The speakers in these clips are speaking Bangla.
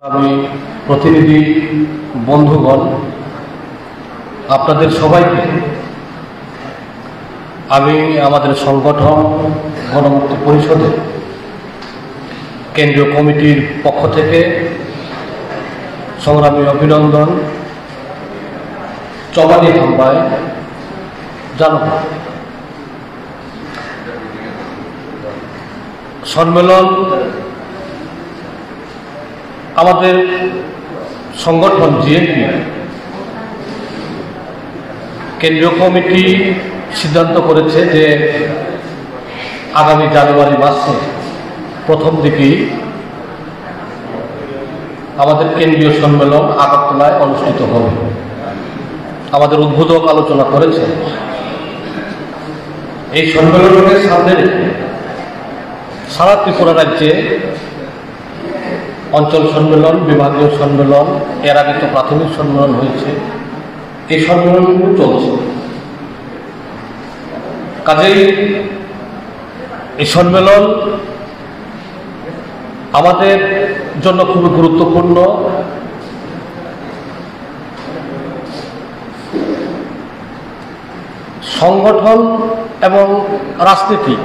আমি প্রতিনিধি বন্ধুগণ আপনাদের সবাইকে আমি আমাদের সংগঠন গণমুক্তি পরিষদের কেন্দ্রীয় কমিটির পক্ষ থেকে সংগ্রামী অভিনন্দন চবানি হামবায় জানাবো। সম্মেলন আমাদের সংগঠন জিএনপি কেন্দ্রীয় কমিটি সিদ্ধান্ত করেছে যে আগামী জানুয়ারি মাসে প্রথম দিকেই আমাদের কেন্দ্রীয় সম্মেলন আগরতলায় অনুষ্ঠিত হবে। আমাদের উদ্বোধক আলোচনা করেছে। এই সম্মেলনকে সামনে রেখে সারা ত্রিপুরা রাজ্যে অঞ্চল সম্মেলন, বিভাগীয় সম্মেলন, এর আগে তো প্রাথমিক সম্মেলন হয়েছে, এই সম্মেলনগুলো চলছে। কাজেই এই সম্মেলন আমাদের জন্য খুবই গুরুত্বপূর্ণ। সংগঠন এবং রাজনীতি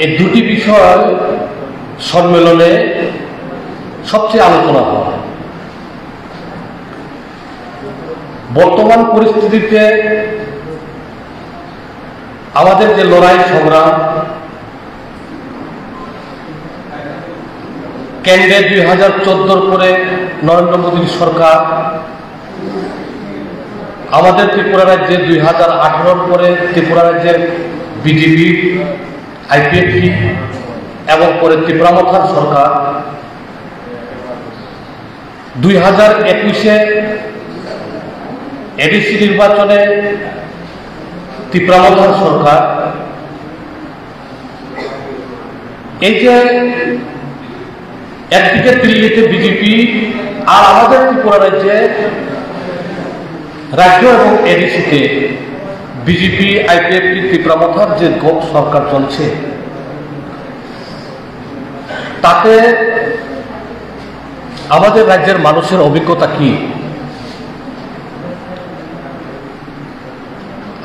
এই দুটি বিষয় সম্মেলনে সবচেয়ে আলোচনা হয়। বর্তমান পরিস্থিতিতে আমাদের যে লড়াই সংগ্রাম, কেন্দ্রে 2014 পরে নরেন্দ্র মোদীর সরকার, আমাদের ত্রিপুরা রাজ্যে 2018 পরে ত্রিপুরা রাজ্যের বিজেপি, আইপিএফটি এবং পরে ত্রিপুরামথার সরকার, 2021-এ এডিসি নির্বাচনে ত্রিপুরামথার সরকার, এই যে একদিকে দিল্লিতে বিজেপি আর আমাদের ত্রিপুরা রাজ্যে রাজ্য এবং এডিসিতে বিজেপি, আইপিএফটি, ত্রিপুরামথার যে গোট সরকার চলছে, তাতে আমাদের রাজ্যের মানুষের অভিজ্ঞতা কি?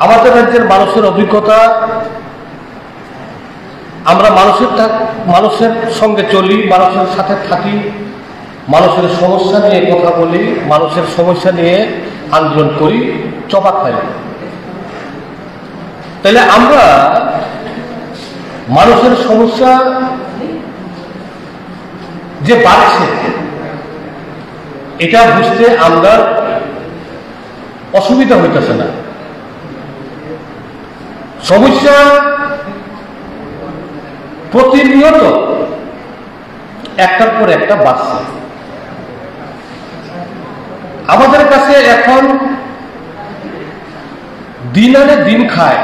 আমাদের রাজ্যের মানুষের অভিজ্ঞতা, আমরা মানুষের সঙ্গে চলি, মানুষের সাথে থাকি, মানুষের সমস্যা নিয়ে কথা বলি, মানুষের সমস্যা নিয়ে আন্দোলন করি, চপা খাই। তাহলে আমরা মানুষের সমস্যা যে বাড়ছে এটা বুঝতে আমরা অসুবিধা হইতেছে না। সমস্যা প্রতিনিয়ত একটার পর একটা বাড়ছে। আমাদের কাছে এখন দিন আনে দিন খায়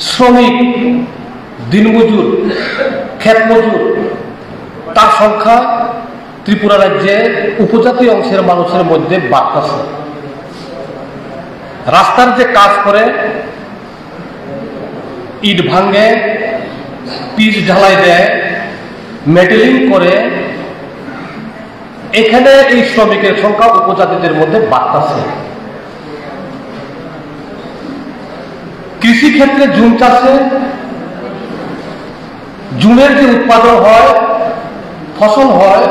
শ্রমিক, দিনমজুর, ক্ষেত মজুর, তার সংখ্যা ত্রিপুরা রাজ্যে উপজাতি অংশের মানুষের মধ্যে বাড়তেছে। রাস্তার যে কাজ করে, ইট ভাঙে, পিচ ঢালাই দেয়, মেটেলিং করে, এখানে এই শ্রমিকের সংখ্যা উপজাতিদের মধ্যে বাড়তেছে। কৃষি ক্ষেত্রে জুম চাষে জুমের যে উৎপাদন হয়, ফসল হয়,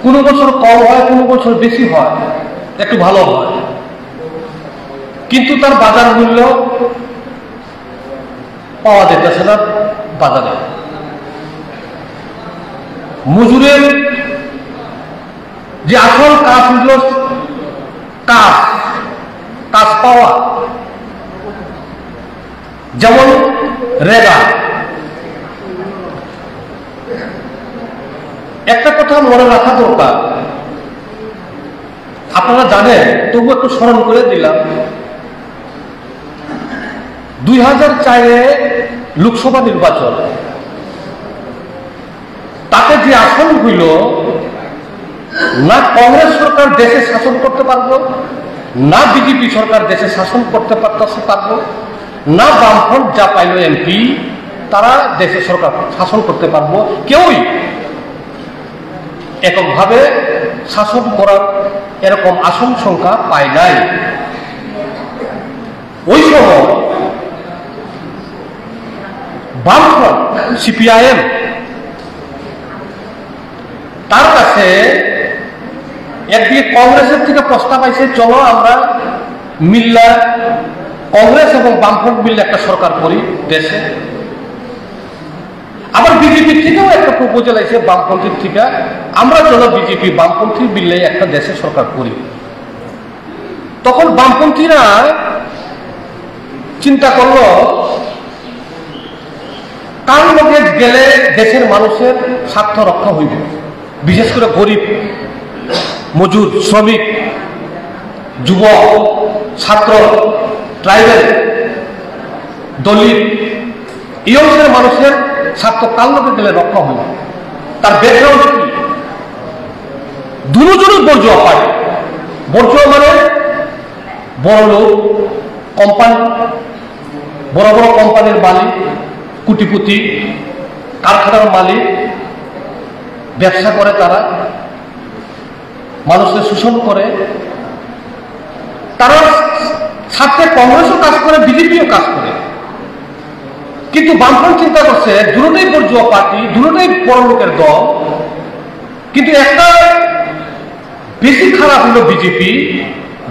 কোনো বছর কম হয়, কোনো বছর বেশি হয়, একটু ভালো হয়, কিন্তু তার বাজার মূল্য পাওয়া যেতেছে না বাজারে। মজুরের যে আসল কাজ হইল কাজ পাওয়া, যেমন রেগা। একটা কথা মনে রাখা দরকার, আপনারা জানেন, তবু একটু স্মরণ করে দিলাম, 2004-এ লোকসভা নির্বাচন, তাতে যে আসন হইল, না কংগ্রেস সরকার দেশে শাসন করতে পারবো, না বিজেপি সরকার দেশে শাসন করতে পারবো, না বামফ্রন্ট যা পাইল এমপি, তারা দেশে সরকার শাসন করতে পারবো। কেউই এককভাবে শাসন করার এরকম আসন সংখ্যা পায় নাই। ওই সময় বামফ্রন্ট সিপিআইএম তার কাছে একদিকে কংগ্রেসের থেকে প্রস্তাব আইছে, চলো আমরা মিল্লা কংগ্রেস এবং বামফ্রন্ট মিলে একটা সরকার করি দেশে। আবার বিজেপির থেকেও একটা প্রপোজাল আছে বামপন্থীর থেকে, আমরা চলো বিজেপি বামপন্থী মিলে একটা দেশে সরকার করি। তখন বামপন্থীরা চিন্তা করলো কার লগে গেলে দেশের মানুষের স্বার্থ রক্ষা হইব, বিশেষ করে গরিব, মজুর, শ্রমিক, যুবক, ছাত্র, ট্রাইবেল, দলিত, এই অংশের মানুষের স্বার্থ কার লগে গেলে রক্ষা হইব। তার ব্যাকগ্রাউন্ড কি? দুজনই বর্জুয়া পায়। বর্জুয়া মানে বড় লোক, কোম্পানি, বড় বড় কোম্পানির মালিক, কোটিপতি, কারখানার মালিক, ব্যবসা করে, তারা মানুষের শোষণ করে। তারা সাথে কংগ্রেসও কাজ করে, বিজেপিও কাজ করে। কিন্তু বামফ্রন্ট চিন্তা করছে দুটোই বর্জুয়া পার্টি, দুটোই বড় লোকের দল, কিন্তু একটা বেশি খারাপ হলো বিজেপি।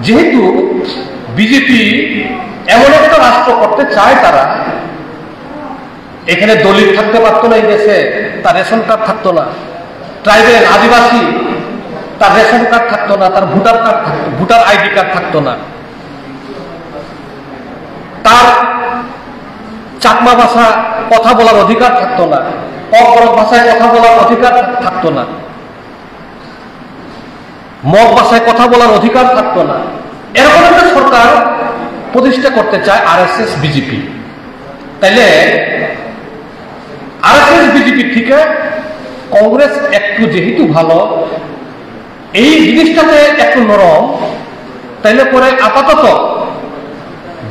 যেহেতু বিজেপি এমন একটা রাষ্ট্র করতে চায়, তারা এখানে দলিত থাকতে পারতো না, এই দেশে তার রেশন কার্ড থাকতো না, ট্রাইবেল আদিবাসী তার রেশন কার্ড থাকতো না, তার ভোটার কার্ড থাকতো, ভোটার আইডি কার্ড থাকতো না, তার চাকমা ভাষা কথা বলার অধিকার থাকতো না, অপরক ভাষায় কথা বলার অধিকার থাকতো না, মগ ভাষায় কথা বলার অধিকার থাকতো না। এরকম একটা সরকার প্রতিষ্ঠা করতে চায় আরএসএস বিজেপি। তাইলে আরএসএস বিজেপি থেকে কংগ্রেস একটু যেহেতু ভালো, এই জিনিসটাতে একটু নরম, তাইলে পরে আপাতত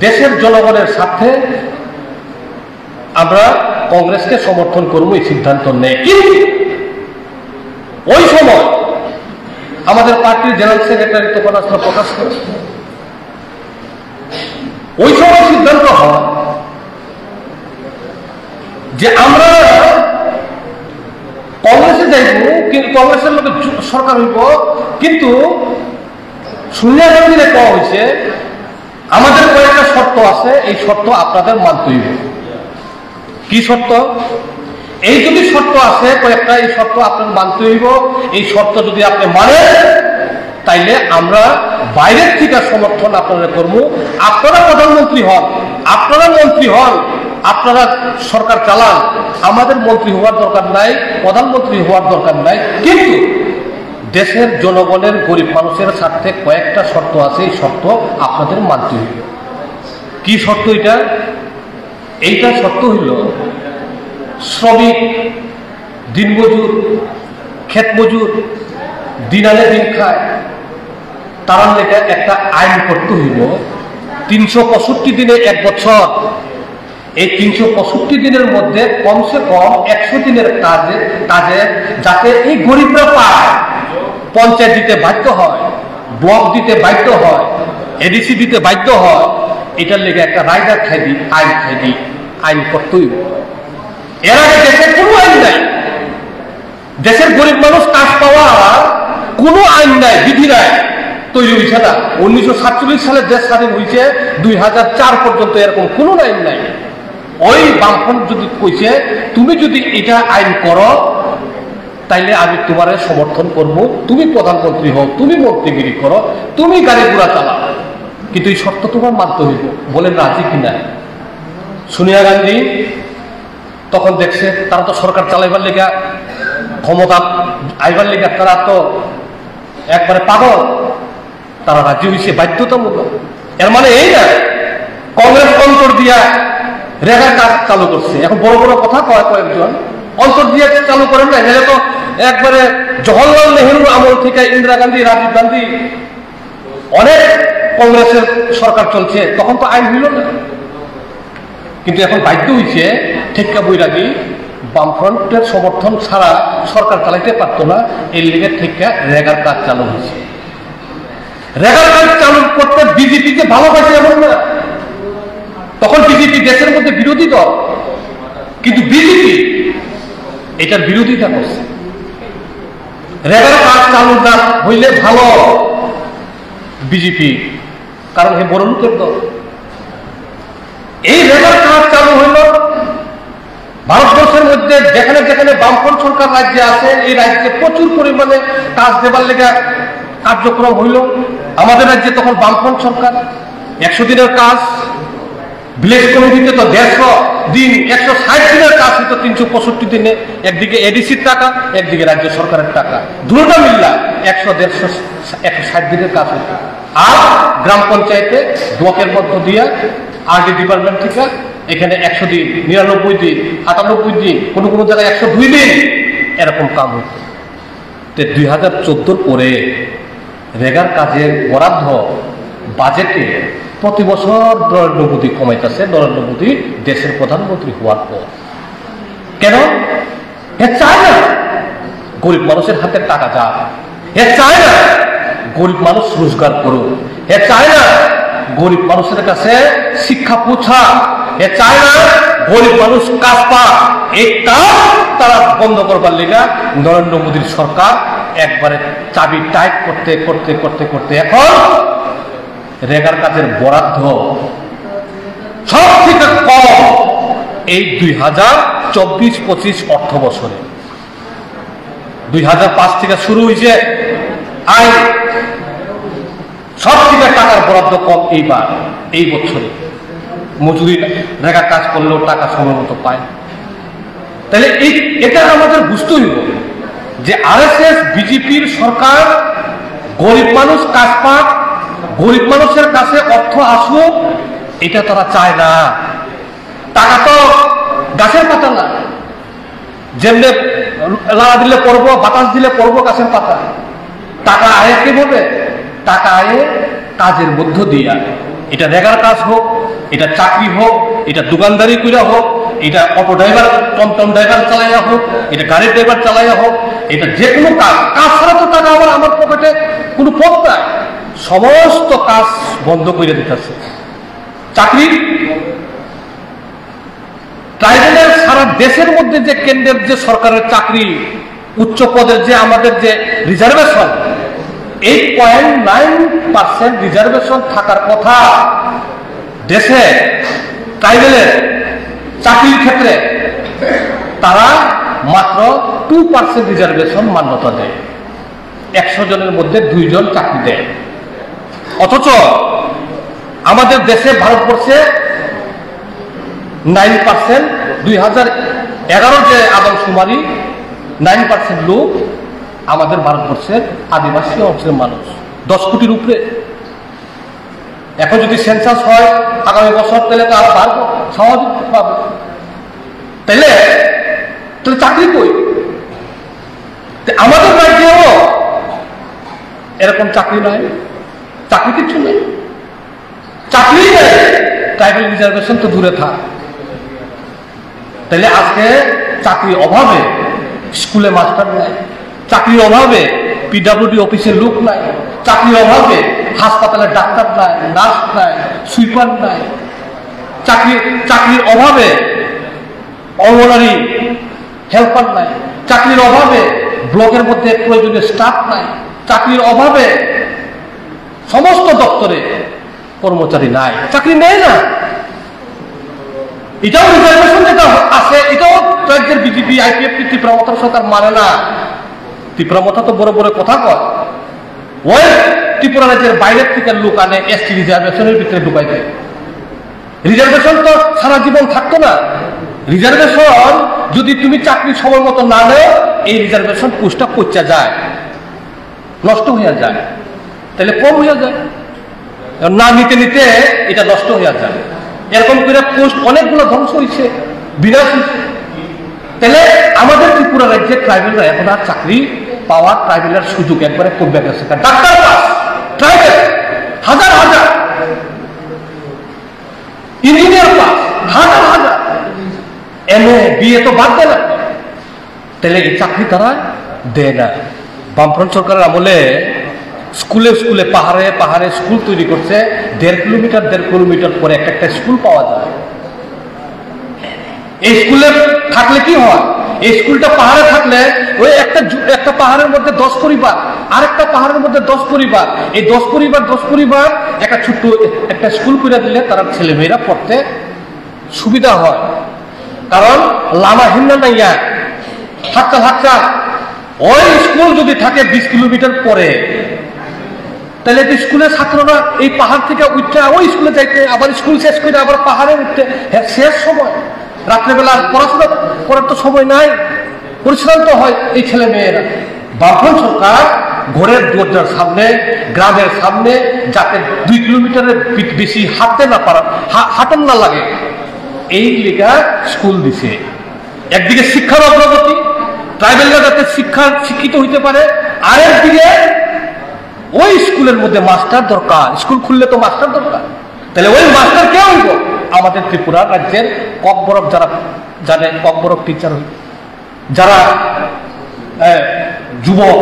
দেশের জনগণের স্বার্থে আমরা কংগ্রেসকে সমর্থন করবো, এই সিদ্ধান্ত নেই। কিন্তু ওই সময় আমাদের পার্টির জেনারেল সেক্রেটারি তপনাস্ত্র প্রকাশ করে, ওই সময় সিদ্ধান্ত হয় যে আমরা কংগ্রেসে যাইব, কিন্তু কংগ্রেসের লোকের সরকার হইব, কিন্তু সোনিয়া গান্ধীরে কওয়া হয়েছে আমাদের কয়েকটা শর্ত আছে, এই শর্ত আপনাদের মানতে হইব। কি শর্ত? এই যদি শর্ত আছে কয়েকটা, এই শর্ত আপনার মানতে হইব। এই শর্ত যদি আপনি মানেন, তাইলে আমরা বাইরের থেকে সমর্থন আপনারা করবো। আপনারা প্রধানমন্ত্রী হন, আপনারা মন্ত্রী হন, আপনারা সরকার চালান, আমাদের মন্ত্রী হওয়ার দরকার নাই, প্রধানমন্ত্রী হওয়ার দরকার নাই। কিন্তু দেশের জনগণের, গরিব মানুষের স্বার্থে কয়েকটা শর্ত আছে, এই শর্ত আপনাদের মানতে হইব। কি শর্ত এটা? এইটা শর্ত হইল শ্রমিক, দিনমজুর, ক্ষেত মজুর, দিন আনে দিন খায়, তার লেখা একটা আইন করতে হইব 365 দিনে 1 বছর। এই 365 দিনের মধ্যে কমসে কম 100 দিনের কাজে যাতে এই গরিবরা পায়, পঞ্চায়েত দিতে বাধ্য হয়, ব্লক দিতে বাধ্য হয়, এডিসি দিতে বাধ্য হয়, এটার লেগে একটা রাইডার খাইদি, আইন খাইদি, আইন করতেই। এর আগে দেশের কোনো আইন নাই, দেশের গরিব মানুষ কাজ পাওয়ার কোনো আইন নাই, বিধি নাই, তৈরি হয়েছে না। 1947 সালে দেশ স্বাধীন হয়েছে, 2004 পর্যন্ত এরকম কোনো আইন নাই। ওই বামফ্রন্ট যদি কইছে তুমি যদি এটা আইন করো, তাইলে আমি তোমার সমর্থন করবো, তুমি প্রধানমন্ত্রী হও, তুমি মন্ত্রীগিরি করো, তুমি গাড়ি ঘোড়া চালাও, কিন্তু এই শর্ত তোমার মানতে হইব। বলেন রাজি কিনা? সোনিয়া গান্ধী তখন দেখছে তারা তো সরকার চালাইবার লেগা, ক্ষমতা আইবার লেগা তারা তো একবারে পাগল, তারা রাজি হয়েছে বাধ্যতামূলক। এর মানে এই না কংগ্রেস অন্তর দিয়া রেগার কাজ চালু করছে। এখন বড় বড় কথা কয় কয়েকজন, অন্তর দিয়ে চালু করেন না, এখানে তো একবারে জওহরলাল নেহরুর আমল থেকে ইন্দিরা গান্ধী, রাজীব গান্ধী, অনেক কংগ্রেসের সরকার চলছে, তখন তো আইন হইল না। কিন্তু এখন বাধ্য হয়েছে ঠেক্কা বৈরাগী বামফ্রন্টের সমর্থন ছাড়া সরকার চালাইতে পারতো না, এই লিগের ঠেক্কা রেগার কাজ চালু হয়েছে। রেগার কাজ চালু করতে বিজেপিকে ভালোবাসে এমন না, তখন বিজেপি দেশের মধ্যে বিরোধী দল, কিন্তু বিজেপি এটার বিরোধিতা করছে। রেগার কাজ চালু না হইলে ভালো বিজেপি, কারণ হে বড় লোকের দল। এই রেগার কাজ চালু হইল ভারতবর্ষের মধ্যে যেখানে যেখানে বামফ্রন্ট সরকার রাজ্যে আছে, এই রাজ্যে প্রচুর পরিমাণে কাজ দেবার লেগে কার্যক্রম হইল। আমাদের রাজ্যে তখন বামফ্রন্ট সরকার 100 দিনের কাজ, ভিলেজ কমিটিতে তো 150 দিন, 160 দিনের কাজ হইতো 365 দিনে। একদিকে এডিসির টাকা, একদিকে রাজ্য সরকারের টাকা, দুটোটা মিল্লা 160 দিনের কাজ হইত। আর গ্রাম পঞ্চায়েতে ব্লকের মধ্য দিয়ে আরডি ডিপার্টমেন্ট থেকে এখানে 100 দিন, 99 দিন, 98 দিন, কোনো কোনো জায়গায় 102 দিন এরকম কাম হইত। 2014 পরে রেগার কাজের বরাদ্দ বাজেটে প্রতি বছর নরেন্দ্র মোদী কমাইতেছে, নরেন্দ্র মোদী দেশের প্রধানমন্ত্রী হওয়ার পর। কেন? এ চায় না গরিব মানুষের হাতে টাকা যাক, এ চায় না গরিব মানুষ রোজগার করুক, এ চায় না গরিব মানুষের কাছে শিক্ষা পৌঁছা, এ চায় না গরিব মানুষ কাজ পাক। এই কাজ তারা বন্ধ করবার লেগা নরেন্দ্র মোদীর সরকার একবারে চাবি টাইট করতে করতে করতে করতে এখন রেগার কাজের বরাদ্দ সব থেকে কম এই 2024-25 অর্থ বছরে। 2005 থেকে শুরু হয়েছে আইন, সব থেকে টাকার বরাদ্দ কম এইবার এই বছরে। মজুরি রেগা কাজ করলেও টাকা সময় মতো পায়। তাহলে এটা আমাদের বুঝতে হইব যে আরএসএস বিজেপির সরকার গরিব মানুষ কাজ পাক, গরিব মানুষের কাছে অর্থ আসুক, এটা তারা চায় না। টাকা তো গাছের পাতা না, যেমনি লাড়া দিলে পড়বো, বাতাস দিলে পড়বো গাছের পাতা। টাকা আয়ে কিভাবে? টাকা আয়ে কাজের মধ্য দিয়া, এটা রেগার কাজ হোক, এটা চাকরি হোক, এটা দোকানদারি কইরা হোক, এটা অটো ড্রাইভার, টমটম ড্রাইভার চালাইয়া হোক, এটা গাড়ির ড্রাইভার চালাইয়া হোক, এটা যে কোনো কাজ। কাজ ছাড়া তো টাকা আমার পকেটে কোনো পথ নাই, সমস্ত কাজ বন্ধ করে দিতেছে। চাকরি ট্রাইবেলের সারা দেশের মধ্যে যে কেন্দ্রের যে সরকারের চাকরি, উচ্চ পদের যে আমাদের যে রিজার্ভেশন, 8.9% রিজার্ভেশন থাকার কথা দেশে ট্রাইবেলের চাকরির ক্ষেত্রে, তারা মাত্র 2% রিজার্ভেশন মান্যতা দেয়। 100 জনের মধ্যে 2 জন চাকরি দেয়। অথচ আমাদের দেশে ভারতবর্ষে 9%, 2011 যে আদমশুমারি 9% লোক আমাদের ভারতবর্ষের আদিবাসী অংশের মানুষ, 10 কোটির উপরে। এখন যদি সেন্সাস হয় আগামী বছর, তাহলে তো আরো বাড়বো, স্বাভাবিক পাবে। তাহলে চাকরি কই? আমাদের রাজ্যেও এরকম চাকরি নাই, চাকরি কিছু নেই, চাকরি নেই, ট্রাইবেল রিজার্ভেশন তো দূরে থাক। তাহলে আজকে চাকরির অভাবে স্কুলে মাস্টার নাই, চাকরির অভাবে পিডব্লিউডি অফিসের লোক নাই, চাকরির অভাবে হাসপাতালে ডাক্তার নাই, নার্স নাই, সুইপার নাই, চাকরির অভাবে অঙ্গনারী হেল্পার নাই, চাকরির অভাবে ব্লকের মধ্যে প্রয়োজনীয় স্টাফ নাই, চাকরির অভাবে সমস্ত দপ্তরে কর্মচারী নাই, চাকরি নেই না। এটাও রিজার্ভেশন যেটা আছে, এটাও রাজ্যের বিজেপি আইপিএফ ত্রিপুরা সরকার মানে না। ত্রিপুরা মথা তো বড় বড় কথা কয়, ওই ত্রিপুরা রাজ্যের বাইরের থেকে লোক আনে এসটি রিজার্ভেশনের ভিতরে ঢুকাই দেয়। রিজার্ভেশন তো সারা জীবন থাকতো না। রিজার্ভেশন যদি তুমি চাকরি সময় মতো না নেও, এই রিজার্ভেশন পোস্টটা পচা যায়, নষ্ট হয়ে যায়, তাহলে কম হয়ে যায়, না নিতে নিতে এটা নষ্ট হয়ে যায়। এরকম করে পোস্ট অনেকগুলো ধ্বংস হয়েছে, বিনাশ হয়েছে। তাহলে আমাদের ত্রিপুরা রাজ্যের ট্রাইবেলরা এখন আর চাকরি পাওয়ার ট্রাইবেলের সুযোগ একবারে কমে গেছে। ডাক্তার পাস ট্রাইবেল হাজার হাজার, ইঞ্জিনিয়ার পাস হাজার হাজার, MA BA তো বাদ দেয় না, তাহলে এই চাকরি তারা দেয় না। বামফ্রন্ট সরকারের আমলে স্কুলে স্কুলে পাহাড়ে পাহাড়ে স্কুল তৈরি করছে, 1.5 কিলোমিটার পরে একটা স্কুল পাওয়া যায়। এই স্কুলে থাকলে কি হয়, এই স্কুলটা পাহাড়ে থাকলে ওই একটা পাহাড়ের মধ্যে 10 পরিবার, আরেকটা পাহাড়ের মধ্যে 10 পরিবার, এই 10 পরিবার একটা ছোট্ট একটা স্কুল করে দিলে তারা ছেলেমেয়েরা পড়তে সুবিধা হয়। কারণ লামা হিন্না নাইয়া হাঁটতে ওই স্কুল যদি থাকে 20 কিলোমিটার পরে, তাহলে স্কুলের ছাত্ররা এই পাহাড় থেকে উঠতে ওই স্কুলে যাইতে, আবার স্কুল শেষ করে আবার পাহাড়ে উঠতে, শেষ সময় রাত্রেবেলা পড়াশোনা করার তো সময় নাই, পরিশ্রান্ত হয় এই ছেলে মেয়েরা। বামফ্রন্ট সরকার ঘরের দরজার সামনে, গ্রামের সামনে, যাতে 2 কিলোমিটারের বেশি হাঁটন না লাগে, এই লেখা স্কুল দিছে। একদিকে শিক্ষার অগ্রগতি, ট্রাইবেলরা যাতে শিক্ষিত হইতে পারে, আর একদিকে ওই স্কুলের মধ্যে মাস্টার দরকার, স্কুল খুললে তো মাস্টার দরকার। তাহলে ওই মাস্টার কে হইব? আমাদের ত্রিপুরা রাজ্যের ককবরক যারা জানে, ককবরক টিচার, যারা যুবক,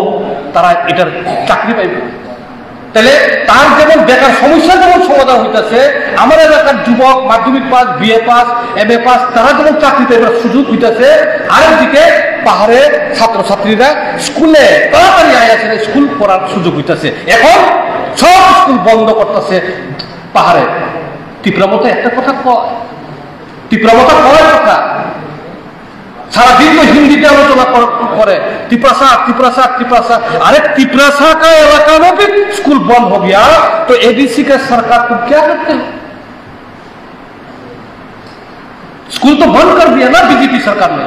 তারা এটার চাকরি পাইবে। তাহলে তার যেমন বেকার সমস্যা যেমন সমাধান হইতেছে, আমার এলাকার যুবক মাধ্যমিক pass, BA pass, MA pass, তারা যেমন চাকরি পাইবার সুযোগ হইতেছে, আরেকদিকে পাহাড়ে ছাত্রছাত্রীরা স্কুলে তাড়াতাড়ি আইয়াছে স্কুল পড়ার সুযোগ হইতেছে। এখন সব স্কুল বন্ধ করতেছে পাহাড়ে। ত্রিপুরামতা একটা কথা কয়, ত্রিপুরামতা কয় কথা, সারাদিন তো হিন্দিতে আলোচনা করে, ত্রিপুরা। अरे त्रिपुरा का इलाका में भी स्कूल बंद हो गया तो एडीसी का सरकार तुम क्या करते हो? स्कूल तो बंद कर दिया ना बीजेपी सरकार ने,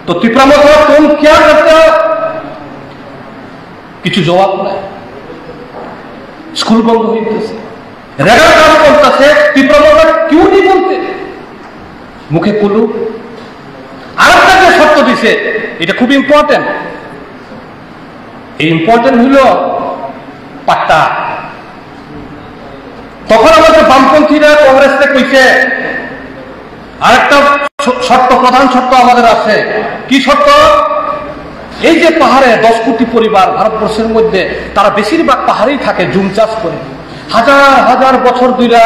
तो त्रिपुरा में तुम क्या करते हो? কিছু জবাব নাই। স্কুল বন্ধ হইতেছে, রেগার কাজ করতেছে, ত্রিপুরা क्यों नहीं बोलते? মুখে কুলু। আরেকটা যে শর্ত দিছে, এটা খুব ইম্পর্টেন্ট। এই ইম্পর্টেন্ট হইল পাট্টা। তখন আমাদের বামপন্থীরা কংগ্রেসকে কইছে আরেকটা শর্ত, প্রধান শর্ত আমাদের আছে। কি শর্ত? এই যে পাহাড়ে 10 কোটি পরিবার ভারতবর্ষের মধ্যে, তারা বেশিরভাগ পাহাড়েই থাকে, জুম চাষ করে, হাজার বছর ধরে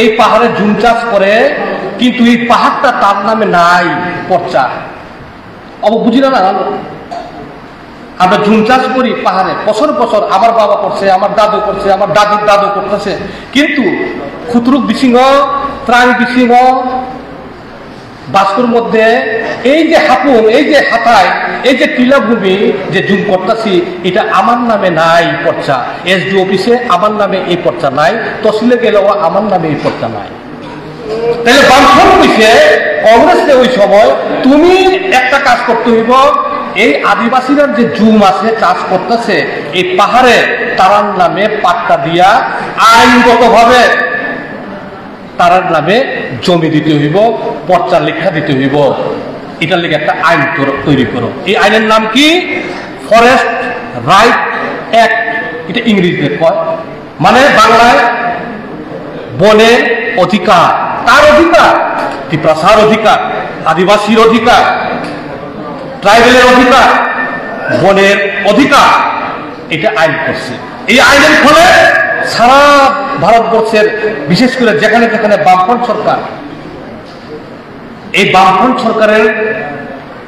এই পাহাড়ে জুম চাষ করে, কিন্তু এই পাহাড়টা তার নামে নাই পর্চা। বুঝি না, আমরা জুম চাষ করি পাহাড়ে বছর, আমার বাবা করছে, আমার দাদু করছে, আমার দাদুর দাদু করতেছে, কিন্তু খুতরুক বিসিংহ, ত্রাং বিসিংহ, বাস্কুর মধ্যে এই যে হাপুন, এই যে হাতায়, এই যে টিলাভূমি যে জুম করতেছি, এটা আমার নামে নাই পর্চা। SDO অফিসে আমার নামে এই পর্চা নাই, তহসিলে গেলেও আমার নামে এই পর্চা নাই। তাহলে বামফ্রন্ট কইছে কংগ্রেসে ওই সময়, তুমি একটা কাজ করতে হইব, এই আদিবাসীরা যে জুম আছে চাষ করতেছে এই পাহাড়ে, তারার নামে পাট্টা দিয়া আইনগতভাবে তারার নামে জমি দিতে হইব, পর্চা লেখা দিতে হইব। এটার লেগে একটা আইন তৈরি করো। এই আইনের নাম কি? Forest right act. এটা ইংরেজিতে কয়, মানে বাংলায় বনের অধিকার। তার অধিকার, ত্রিপুরার অধিকার, আদিবাসীর অধিকার, ট্রাইবেলের অধিকার, বনের অধিকার, এটা আইন করছে। এই আইনের ফলে সারা ভারতবর্ষের, বিশেষ করে যেখানে যেখানে বামফ্রন্ট সরকার, এই বামফ্রন্ট সরকারের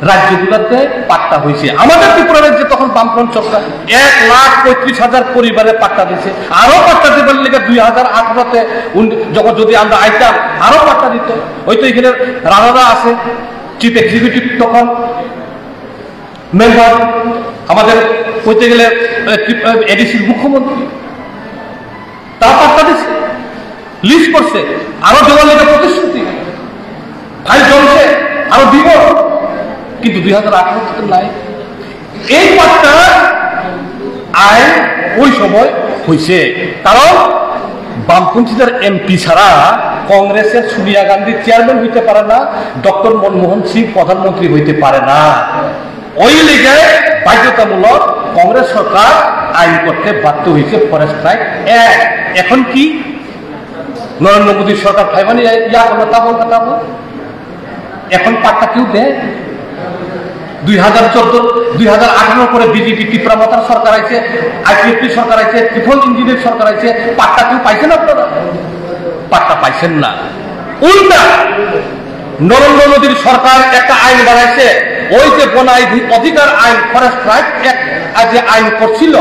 রাজ্যগুলোতে পাট্টা হয়েছে। আমাদের ত্রিপুরা রাজ্যে তখন বামফ্রন্ট সরকার 1,35,000 পরিবারে পাট্টা দিয়েছে। আরো পাট্টা দেবার লেগে 2018-তে যখন যদি আমরা আইতাম আরো পাট্টা দিত। হয়তো এখানে রানারা আছে, চিফ এক্সিকিউটিভ তখন মেম্বার, আমাদের কইতে গেলে এডিসির মুখ্যমন্ত্রী, তারা পাট্টা দিচ্ছে, লিস্ট করছে, আরো দেওয়ার লেগে প্রতিশ্রুতি, ফাইল চলছে, আরো দিব, কিন্তু 2018-তে নাই। এই পাট্টা আইন ওই সময় হয়েছে, কারণ বামপন্থীদের MP ছাড়া কংগ্রেসের সোনিয়া গান্ধী চেয়ারম্যান হইতে পারে না, ডক্টর মনমোহন সিং প্রধানমন্ত্রী হইতে পারে না। ওই লিগে বাধ্যতামূলক কংগ্রেস সরকার আইন করতে বাধ্য হয়েছে ফরেস্ট রাইট অ্যাক্ট। এখন কি নরেন্দ্র মোদীর সরকার ফাইবানি ইয়া করলো, তা বল এখন পাট্টা কেউ দেয়? 2018 পরে বিজেপি ত্রিপুরামতার সরকার আছে, আইপিএফপি সরকার আছে, ট্রিপল ইঞ্জিনের সরকার আছে, পাট্টা কেউ পাইছেন আপনারা? পাট্টা পাইছেন না। উল্টা নরেন্দ্র মোদীর সরকার একটা আইন বানাইছে, ওই যে বন অধিকার আইন, ফরেস্ট রাইট যে আইন করছিল,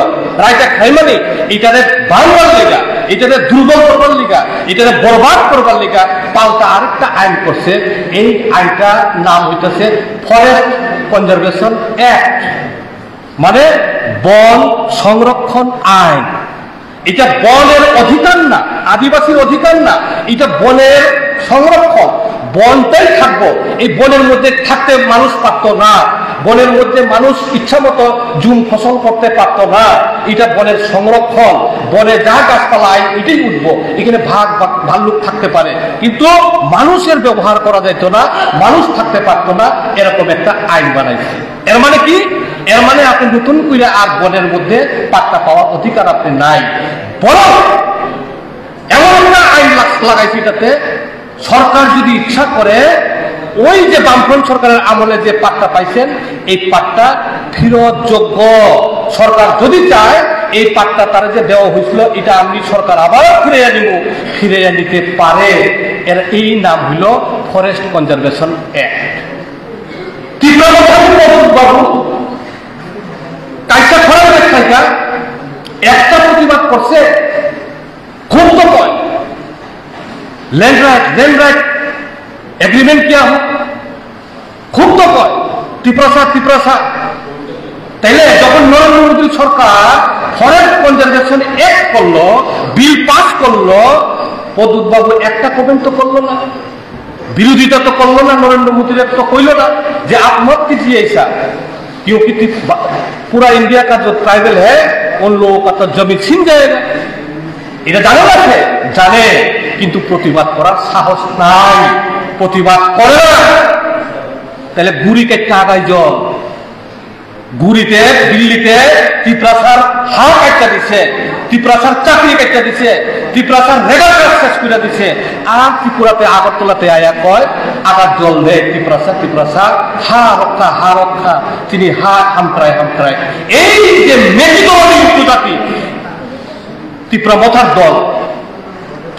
রাইট অ্যাক্ট হাইমানি, এটারে ভাঙবার লিগা, এটারে দুর্বল করবার লিগা, এটারে বরবাদ করবার লিগা পাল্টা আরেকটা আইন করছে। এই আইনটার নাম হইতেছে ফরেস্ট কনজারভেশন অ্যাক্ট, মানে বন সংরক্ষণ আইন। এটা বনের অধিকার না, আদিবাসীর অধিকার না, এটা বনের সংরক্ষণ। বনটাই থাকবো, এই বনের মধ্যে থাকতে মানুষ পারত না, বনের মধ্যে মানুষ ইচ্ছা মতো জুম ফসল করতে পারত না। এটা বনের সংরক্ষণ, বনে যা গাছপালা আইন এটাই উঠবো, এখানে ভাল্লুক থাকতে পারে, কিন্তু মানুষের ব্যবহার করা যেত না, মানুষ থাকতে পারতো না, এরকম একটা আইন বানাইছে। এর মানে কি? এর মানে আপনি নতুন করে আর বনের মধ্যে পাট্টা পাওয়ার অধিকার আপনি নাই। বরং এমন একটা আইন লাগাইছে, এটাতে সরকার যদি ইচ্ছা করে, ওই যে বামফ্রন্ট সরকারের আমলে যে পাট্টা পাইছেন, এই পাট্টা ফেরতযোগ্য। সরকার যদি চায় এই পাট্টা তারা যে দেওয়া হয়েছিল, এটা আমি সরকার আবার ফিরে নিতে পারে। এর এই নাম হইল ফরেস্ট কনজারভেশন অ্যাক্ট। বাবু কাইসা খরার একটা প্রতিবাদ করছে, খুব তো কয় लैंड राइट एग्रीमेंट किया हो, খুব তো কয় ত্রিপুরা তাইলে যখন নরেন্দ্র মোদী সরকার ফরেস্ট কনজারভেশন অ্যাক্ট করলো, বিল পাস করলো, প্রদ্যুৎ বাবু একটা কমেন্ট তো করলো না, বিরোধিতা তো করলো না, নরেন্দ্র মোদীর তো কইল না যে आप मत कीजिए ऐसा, क्योंकि पूरा इंडिया का जो ट्राइबल है उन लोगों का तो जमीन छिन जाएगा। এটা জানো আছে, জানে, কিন্তু প্রতিবাদ করার সাহস নাই, প্রতিবাদ করে না। তাহলে গুড়ি কেটে আগায় জল, গুড়িতে দিল্লিতে ত্রিপুরাসার হাল কাটটা দিছে, ত্রিপুরাসার চাকরি কাটটা দিছে, ত্রিপুরাসার রেগার শেষ করে দিছে, আর ত্রিপুরাতে আগরতলাতে আয়া কয় আগার জল দেয় ত্রিপুরাসা হা রক্ষা, তিনি হা হামট্রায়। এই যে মেঘদলী জাতি ত্রিপুরা মথার দল,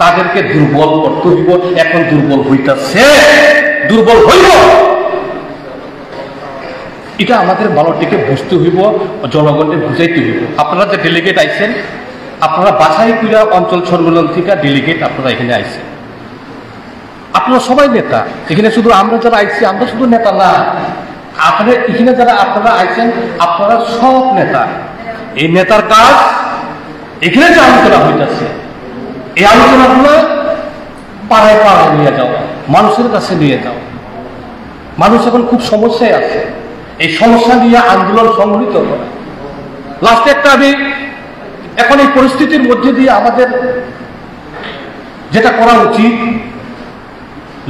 তাদেরকে দুর্বল করতে হইব। এখন দুর্বল হইতেছে, দুর্বল হইব, এটা আমাদের ভালোটিকে বুঝতে হইব, জনগণকে বুঝাইতে হইব। আপনারা যে ডেলিগেট আইছেন, আপনারা বাছাই কইরা অঞ্চল সম্মেলন থেকে ডেলিগেট আপনারা এখানে আইছেন, আপনারা সবাই নেতা। এখানে শুধু আমরা যারা আইছি, আমরা শুধু নেতা না, আপনারা এখানে যারা আপনারা আইছেন, আপনারা সব নেতা। এই নেতার কাজ এখানে যে আলোচনা হইতেছে, এই আলোচনাগুলো পাড়ায় নিয়ে যাও, মানুষের কাছে নিয়ে যাও। মানুষ এখন খুব সমস্যায় আছে, এই সমস্যা নিয়ে আন্দোলন সংগঠিত করা। লাস্টে একটা আমি এখন এই পরিস্থিতির মধ্যে দিয়ে আমাদের যেটা করা উচিত,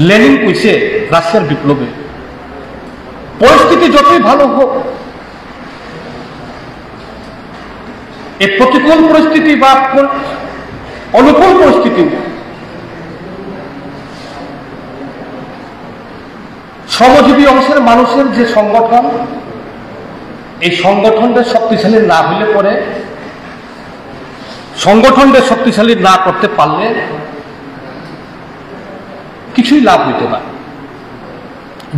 লেনিন কইছে রাশিয়ার বিপ্লবে, পরিস্থিতি যতই ভালো হোক, এই প্রতিকূল পরিস্থিতি বা অনুকূল পরিস্থিতি, শ্রমজীবী অংশের মানুষের যে সংগঠন, এই সংগঠনটা শক্তিশালী না হইলে পরে, সংগঠনটা শক্তিশালী না করতে পারলে কিছুই লাভ হইতে না।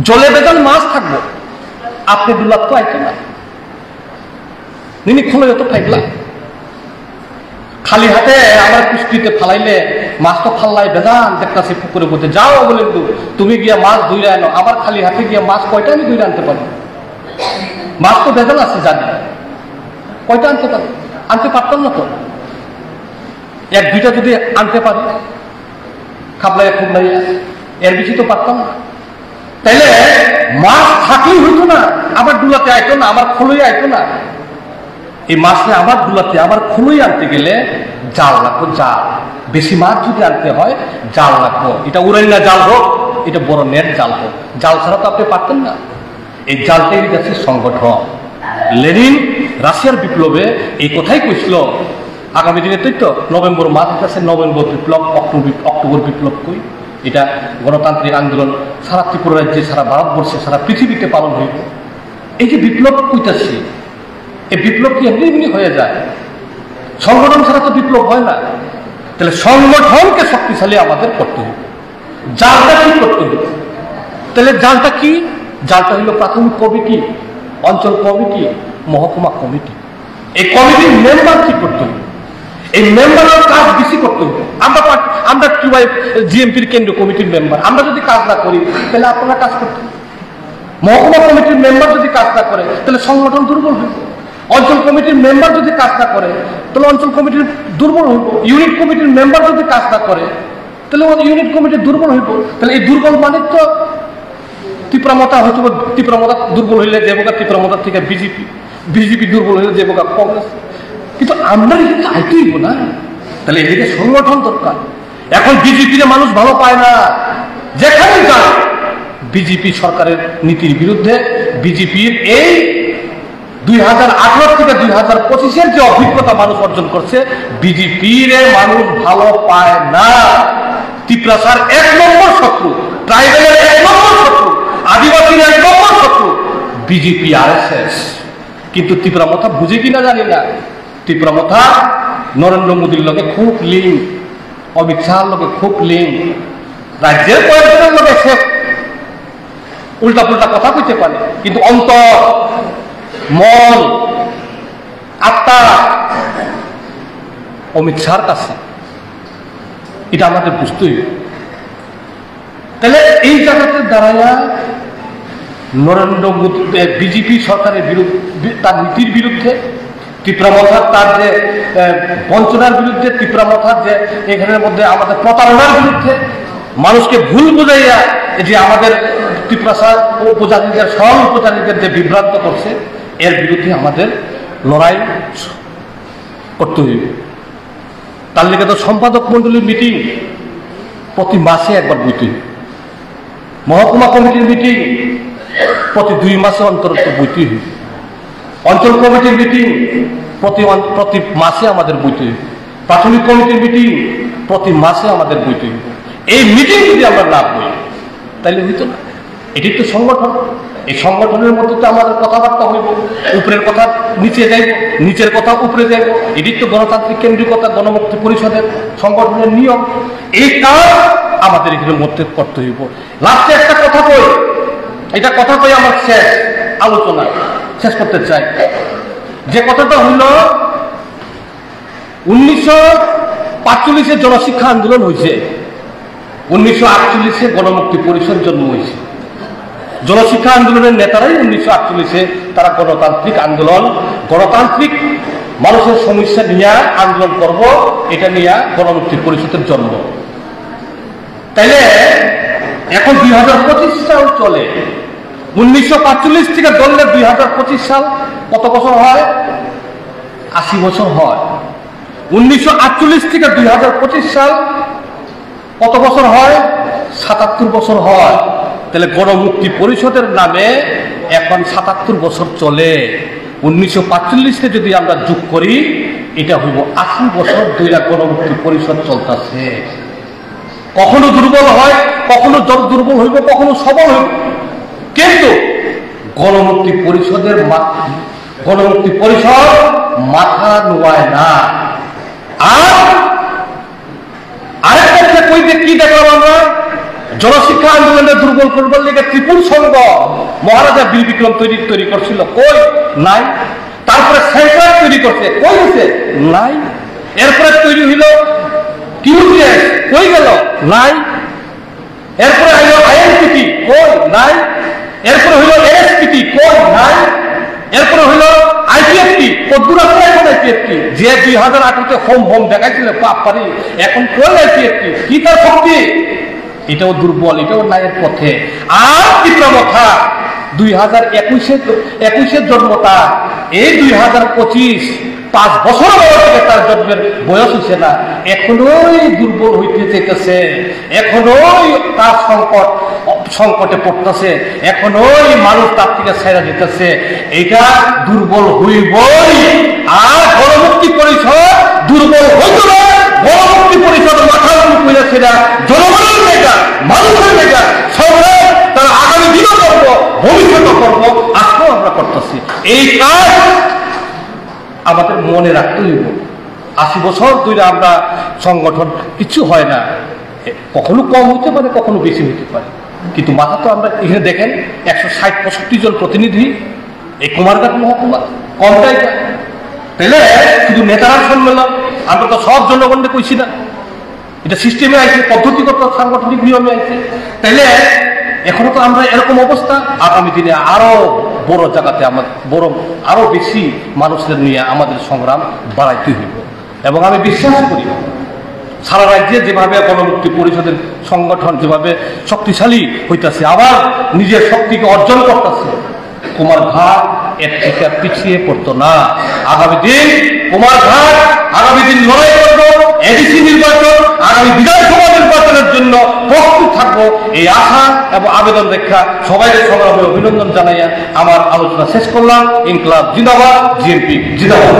জলে বেজাল মাছ থাকবো, আপনি দুলাপ তো আইতে না, নিনি খোলো যত ফাইকলা খালি হাতে আমার কুষ্টিতে ফালাইলে মাছ তো ফাল্লাই বেজান দেখতেছি পুকুরে বলতে যাও বলে, তুমি গিয়া মাছ ধুইরে আনো, আবার খালি হাতে গিয়া মাছ কয়টা আমি ধুইরে আনতে পারবো? মাছ তো বেজান আছে জানি, কয়টা আনতে পারবো? আনতে পারতাম না তো, এক দুইটা যদি আনতে পারি খাবলাইয়া খুবলাইয়া, এর বেশি তো পারতাম না। তাইলে মাছ থাকলেই হইতো না, আবার ডুলাতে আইতো না, আমার খোলই আইতো না। এই মাছটা আবার ডুলাতে আবার খোলই আনতে গেলে জাল লাগবো, জাল। বেশি মাছ যদি আনতে হয় জাল লাগবো, এটা উড়াইনা জাল হোক, এটা বড় নেট জাল হোক, জাল ছাড়া তো আপনি পারতেন না। এই জালটাই গেছে সংগঠন। লেনিন রাশিয়ার বিপ্লবে এই কথাই কইছিল, আগামী দিনে তো নভেম্বর মাস আছে, নভেম্বর বিপ্লব, অক্টোবর বিপ্লব কই, এটা গণতান্ত্রিক আন্দোলন সারা ত্রিপুরা রাজ্যে, সারা ভারতবর্ষে, সারা পৃথিবীতে পালন হইব। এই যে বিপ্লব কইতাছি, এই বিপ্লব কি এমনি এমনি হয়ে যায়? সংগঠন ছাড়া তো বিপ্লব হয় না। তাহলে সংগঠনকে শক্তিশালী আমাদের করতে হবে, জালটা কি করতে হবে। তাহলে জালটা কি? জালটা হইল প্রাথমিক কমিটি, অঞ্চল কমিটি, মহকুমা কমিটি। এই কমিটির মেম্বার কি করতে হবে? এই মেম্বারের কাজ বেশি করতে হবে। আমরা জিএমপির কেন্দ্রীয় কমিটির মেম্বার, আমরা যদি কাজ না করি তাহলে আপনারা কাজ করতে হবে। মহকুমা কমিটির মেম্বার যদি কাজ না করে তাহলে সংগঠন দুর্বল হইব। অঞ্চল কমিটির মেম্বার যদি কাজ না করে তাহলে অঞ্চল কমিটির দুর্বল হইব। ইউনিট কমিটির মেম্বার যদি কাজ না করে তাহলে ইউনিট কমিটি দুর্বল হইব। তাহলে এই দুর্বল মানে তো তীব্রমতা হয়তো, তীব্রমতা দুর্বল হইলে দেবকা তীব্রমতার থেকে বিজেপি দুর্বল হইলে দেবকা কংগ্রেস। কিন্তু আমরা এদিকে আইতে হইব না। তাহলে এদিকে সংগঠন দরকার। এখন বিজেপির মানুষ ভালো পায় না, যেখানে যায় বিজেপি সরকারের নীতির বিরুদ্ধে। বিজেপির এই 2018 থেকে 2025 যে অভিজ্ঞতা মানুষ অর্জন করছে, বিজেপির মানুষ ভালো পায় না। ত্রিপুরার 1 নম্বর শত্রু, ট্রাইবেলের 1 নম্বর শত্রু, আদিবাসীর 1 নম্বর শত্রু বিজেপি RSS। কিন্তু তীব্রমতা বুঝে কিনা জানি না। তীব্রমতা নরেন্দ্র মোদীর লগে খুব লিঙ্ক, অমিত শাহর লগে খুব লিঙ্ক, রাজ্যের কয়েকজনের লগে সে উল্টা পুল্টা কথা কইতে পারে, কিন্তু অন্তর, মন, আত্মা অমিত শাহর কাছে। এটা আমাদের বুঝতে হবে। তাহলে এই জায়গাতে দাঁড়ায়া নরেন্দ্র মোদী বিজেপি সরকারের বিরুদ্ধে, তার নীতির বিরুদ্ধে, তীব্রমথার তার যে বঞ্চনার বিরুদ্ধে, তীব্রমথার যে এখানের মধ্যে আমাদের প্রতারণার বিরুদ্ধে, মানুষকে ভুল বুঝাইয়া যে আমাদের ত্রিপুরা উপজাতিদের, সব উপজাতিদের যে বিভ্রান্ত করছে, এর বিরুদ্ধে আমাদের লড়াই করতে হইবে। তার লেগে তো সম্পাদক মন্ডলীর মিটিং প্রতি মাসে একবার বইতে হইবে, মহকুমা কমিটির মিটিং প্রতি 2 মাসে অন্তর বইতে হইবে, অঞ্চল কমিটির মিটিং প্রতি মাসে আমাদের বইতে হইবে, প্রাথমিক কমিটির মিটিং প্রতি মাসে আমাদের বইতে হইবে। এই মিটিং যদি আমরা না বই তাহলে হইতো না। এটি তো সংগঠন। এই সংগঠনের মধ্যে তো আমাদের কথাবার্তা হইব, উপরের কথা নিচে যাইব, নিচের কথা উপরে যাইব। এটি তো গণতান্ত্রিক কেন্দ্রিকতা, গণমুক্তি পরিষদের সংগঠনের নিয়ম। এই কাজ আমাদের এখানে মধ্যে করতে হইব। লাস্টে একটা কথা কই, এটা কথা কই আমার শেষ আলোচনা শেষ করতে চাই। যে কথাটা হইল 1945 জনশিক্ষা আন্দোলন হয়েছে, 1948 গণমুক্তি পরিষদ জন্ম হয়েছে। জনশিক্ষা আন্দোলনের নেতারাই 1948 তারা গণতান্ত্রিক আন্দোলন, গণতান্ত্রিক মানুষের সমস্যা নিয়ে আন্দোলন করব, এটা নিয়ে গণমুক্তি পরিষদের জন্ম। তাইলে এখন 2025 সাল চলে। 1945 থেকে ধরলে 2025 সাল কত বছর হয়? 80 বছর হয়। 1948 থেকে 2025 সাল কত বছর হয়? 77 বছর হয়। তাহলে গণমুক্তি পরিষদের নামে এখন 77 বছর চলে। 1945-কে যদি আমরা যোগ করি, এটা হইব 80 বছর ধরে গণমুক্তি পরিষদ চলতেছে। কখনো দুর্বল হয়, কখনো দুর্বল হইব, কখনো সবল হইব, কিন্তু গণমুক্তি পরিষদ মাথা নোয়ায় না। আর আরেকটা কইতে কি দেখলাম আমরা, জনশিক্ষা আন্দোলনের দুর্বল করবার লেগে ত্রিপুর সংঘ মহারাজা বীর বিক্রম তৈরি করছিল, কই নাই। তারপরে সেন্টার তৈরি করছে, কই হয়েছে নাই। এরপরে তৈরি হইল কিউজিএস, কই গেল নাই। এরপরে হইল আইএনপিটি, কই নাই। এরপরে হইল এসপিটি, কই নাই। এরপরে হইল আইপিএফটি, কদ্দুর আছে এখন আইপিএফটি, যে 2018-তে হোম দেখাইছিল পাপ পারি, এখন কই আইপিএফটি, কি তার শক্তি? এটাও দুর্বল, এটাও নায়ের পথে। আর তীব্রমথা 2021-এর জন্মতা, এই 2025 5 বছর বয়স তার জন্মের বয়স হয়েছে না, এখনোই দুর্বল হইতে চাইতেছে, এখনোই তার সংকটে পড়তেছে, এখনোই মানুষ তার থেকে ছেড়ে যেতেছে। এটা দুর্বল হইবই। আর গণমুক্তি পরিষদ দুর্বল হইত না, গণমুক্তি পরিষদ মাথার উপর করেছে না, জনগণের মেগা, মানুষের মেগা সংগ্রাম তারা আগামী দিনও করবো, ভবিষ্যৎও করবো, আজকেও আমরা করতেছি। এই কাজ আমাদের মনে রাখতে হইব। 80 বছর ধরে আমরা সংগঠন কিছু হয় না, কখনো কম হতে পারে, কখনো বেশি হতে পারে, কিন্তু মাথা তো আমরা এখানে দেখেন 160-65 জন প্রতিনিধি এই কুমারঘাট মহকুমা, কমটাই তাহলে শুধু নেতারা সম্মেলন, আমরা তো সব জনগণকে কইছি না, এটা সিস্টেমে আইছে, পদ্ধতিগত সাংগঠনিক নিয়মে আইছে। তাইলে এখনো তো আমরা এরকম অবস্থা, আগামী দিনে আরো বড় জায়গাতে আমার বড় আরো বেশি মানুষদের নিয়ে আমাদের সংগ্রাম বাড়াইতে হইব। এবং আমি বিশ্বাস করি সারা রাজ্যে যেভাবে গণমুক্তি পরিষদের সংগঠন যেভাবে শক্তিশালী হইতেছে, আবার নিজের শক্তিকে অর্জন করতেছে, কুমারঘাট এর থেকে পিছিয়ে পড়তো না। আগামী দিন কুমারঘাট আগামী দিন লড়াই করবো, এডিসি নির্বাচন, আগামী বিধানসভা নির্বাচনের জন্য প্রস্তুত থাকবো, এই আশা এবং আবেদন রেখা সবাইকে সংগ্রামে অভিনন্দন জানাইয়া আমার আলোচনা শেষ করলাম। ইনকলাব জিন্দাবাদ, জিএমপি জিন্দাবাদ।